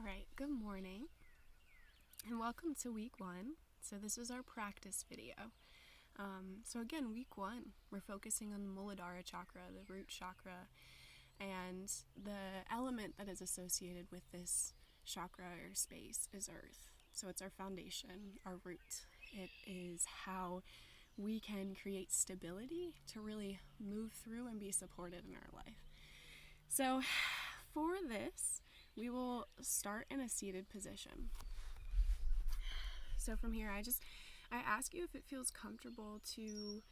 Alright, good morning and welcome to week 1. So this is our practice video. So again, week 1, we're focusing on the Muladhara chakra, the root chakra, and the element that is associated with this chakra or space is earth. So it's our foundation, our root. It is how we can create stability to really move through and be supported in our life. So for this, we will start in a seated position. So from here, I ask you if it feels comfortable to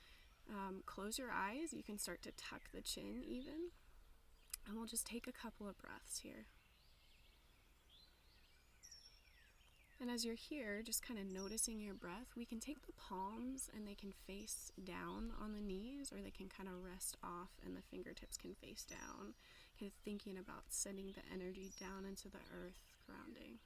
close your eyes. You can start to tuck the chin even. And we'll just take a couple of breaths here. And as you're here, just kind of noticing your breath, we can take the palms and they can face down on the knees, or they can kind of rest off and the fingertips can face down. Kind of thinking about sending the energy down into the earth, grounding.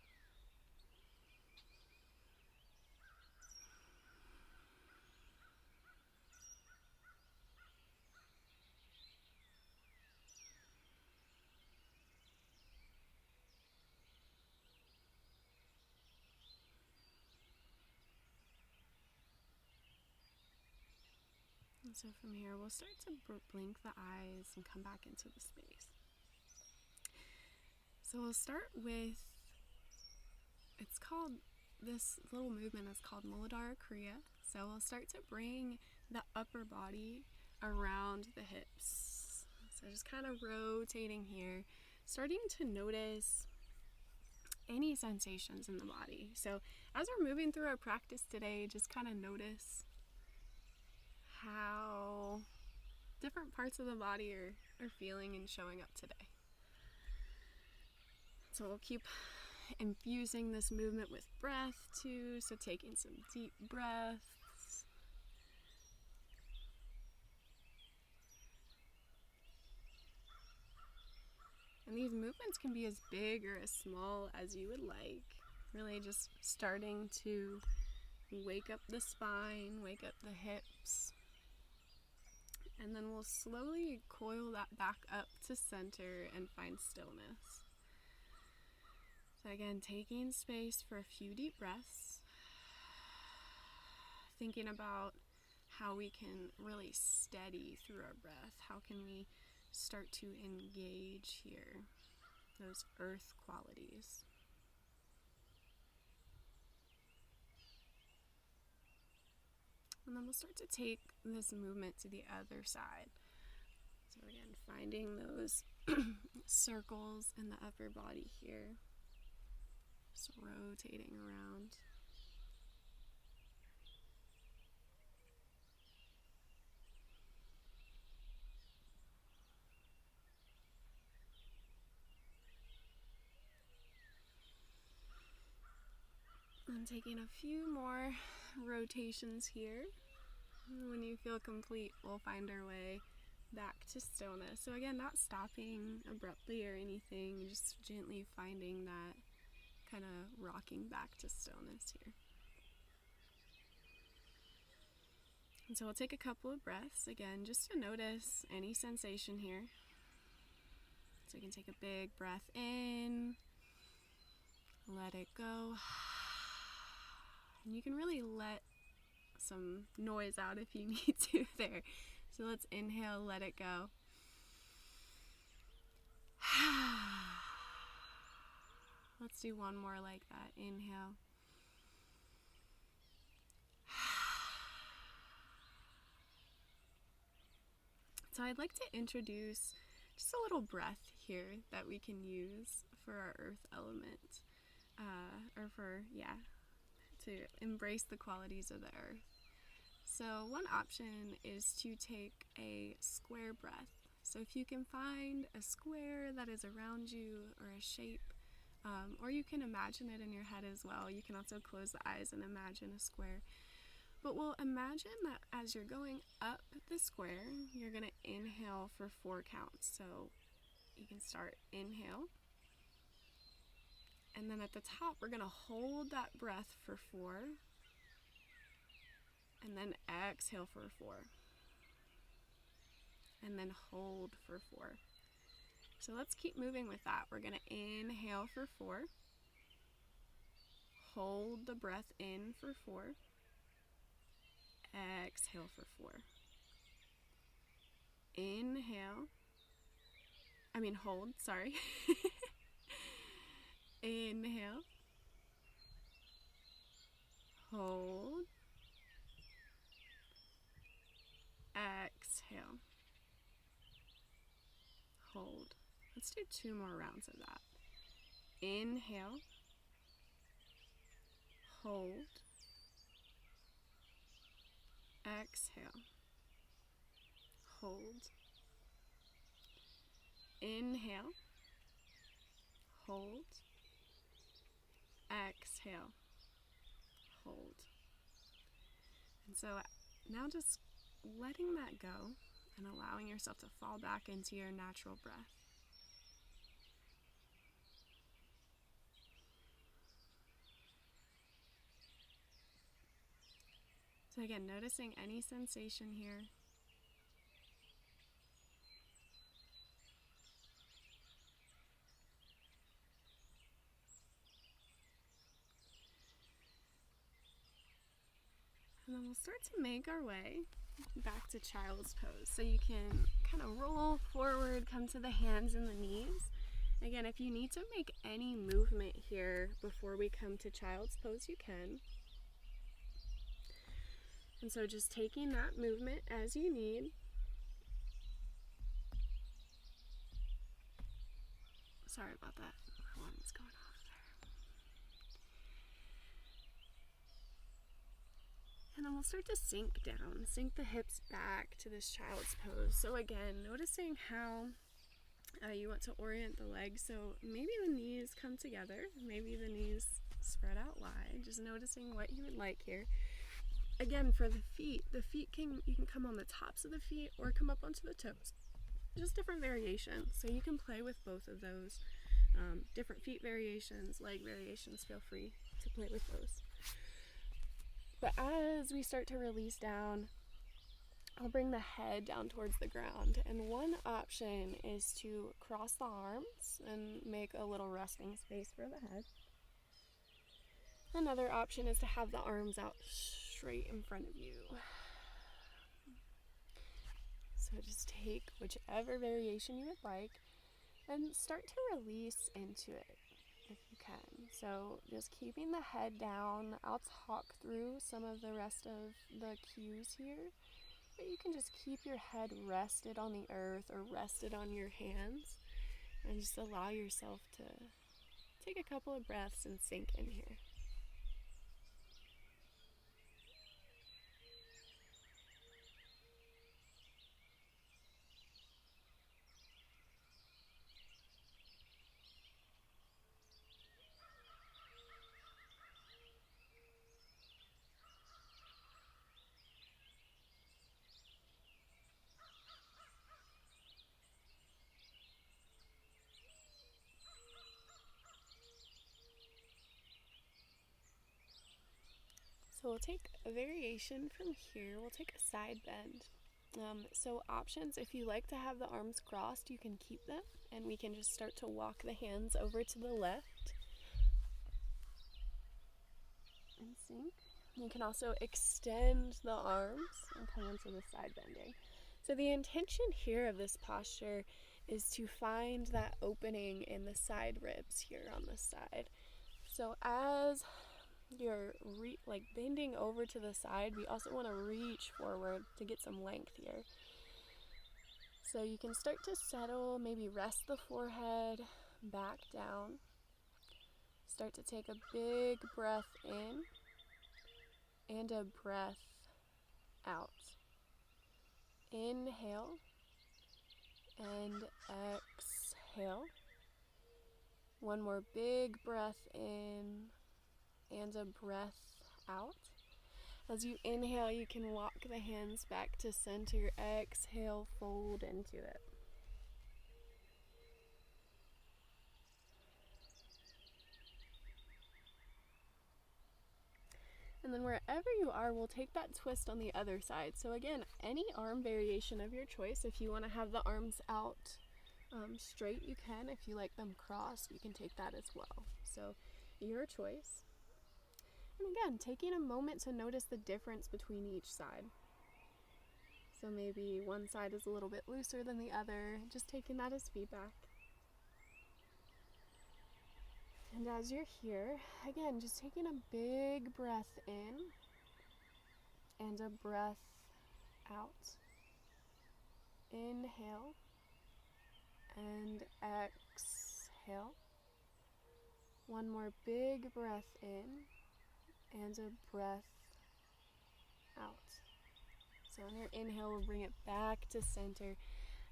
And so from here, we'll start to blink the eyes and come back into the space. So we'll start with, this little movement is called Muladhara Kriya. So we'll start to bring the upper body around the hips. So just kind of rotating here, starting to notice any sensations in the body. So as we're moving through our practice today, just kind of notice how different parts of the body are feeling and showing up today. So we'll keep infusing this movement with breath too, so taking some deep breaths. And these movements can be as big or as small as you would like. Really just starting to wake up the spine, wake up the hips. And then we'll slowly coil that back up to center and find stillness. So again, taking space for a few deep breaths, thinking about how we can really steady through our breath. How can we start to engage here, those earth qualities. And then we'll start to take this movement to the other side. So again, finding those circles in the upper body here. Just rotating around. And taking a few more rotations here. When you feel complete, we'll find our way back to stillness. So again, not stopping abruptly or anything, just gently finding that kind of rocking back to stillness here. And so we'll take a couple of breaths again, just to notice any sensation here. So you can take a big breath in, let it go. And you can really let some noise out if you need to there. So let's inhale, let it go. Let's do one more like that. Inhale. So I'd like to introduce just a little breath here that we can use for our earth element, to embrace the qualities of the earth. So one option is to take a square breath. So if you can find a square that is around you, or a shape, or you can imagine it in your head as well. You can also close the eyes and imagine a square. But we'll imagine that as you're going up the square, you're going to inhale for 4 counts. So you can start inhale. And then at the top, we're going to hold that breath for 4. And then exhale for 4. And then hold for 4. So let's keep moving with that. We're going to inhale for 4. hold the breath in for 4. Exhale for 4. Hold, sorry. Inhale. Hold. Exhale. Hold. Let's do 2 more rounds of that. Inhale. Hold. Exhale. Hold. Inhale. Hold. Exhale. Hold. And so now just letting that go and allowing yourself to fall back into your natural breath. So again, noticing any sensation here. And then we'll start to make our way back to child's pose. So you can kind of roll forward, come to the hands and the knees. Again, if you need to make any movement here before we come to child's pose, you can. And so just taking that movement as you need. Sorry about that. Alarm's going off there. And then we'll start to sink down, sink the hips back to this child's pose. So again, noticing how you want to orient the legs. So maybe the knees come together, maybe the knees spread out wide. Just noticing what you would like here. Again, for the feet you can come on the tops of the feet or come up onto the toes. Just different variations. So you can play with both of those. Different feet variations, leg variations, feel free to play with those. But as we start to release down, I'll bring the head down towards the ground. And one option is to cross the arms and make a little resting space for the head. Another option is to have the arms out straight in front of you. So just take whichever variation you would like and start to release into it if you can. So just keeping the head down. I'll talk through some of the rest of the cues here, but you can just keep your head rested on the earth or rested on your hands and just allow yourself to take a couple of breaths and sink in here. So we'll take a variation from here. We'll take a side bend. So options, if you like to have the arms crossed, you can keep them, and we can just start to walk the hands over to the left and sink. You can also extend the arms and come into the side bending. So the intention here of this posture is to find that opening in the side ribs here on the side. So as you're bending over to the side, we also want to reach forward to get some length here. So you can start to settle, maybe rest the forehead back down. Start to take a big breath in and a breath out. Inhale and exhale. One more big breath in and a breath out. As you inhale, you can walk the hands back to center. Exhale, fold into it. And then wherever you are, we'll take that twist on the other side. So again, any arm variation of your choice. If you want to have the arms out straight, you can. If you like them crossed, you can take that as well. So your choice. And again, taking a moment to notice the difference between each side. So maybe one side is a little bit looser than the other, just taking that as feedback. And as you're here, again, just taking a big breath in and a breath out. Inhale and exhale. One more big breath in and a breath out. So on your inhale, we'll bring it back to center.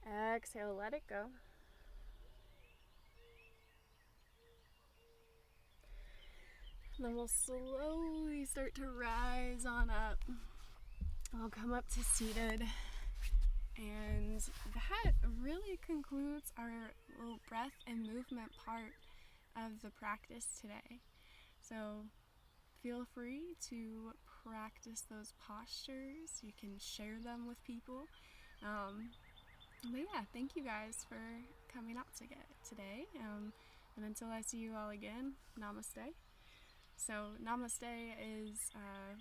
Exhale, let it go. And then we'll slowly start to rise on up. We'll come up to seated. And that really concludes our little breath and movement part of the practice today. So feel free to practice those postures. You can share them with people. But yeah, thank you guys for coming out today. And until I see you all again, namaste. So namaste is a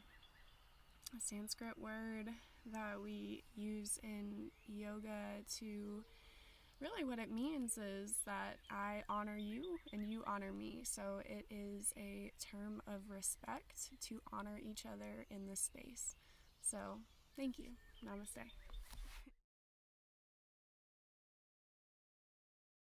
Sanskrit word that we use in yoga to really what it means is that I honor you and you honor me. So it is a term of respect to honor each other in this space. So thank you. Namaste.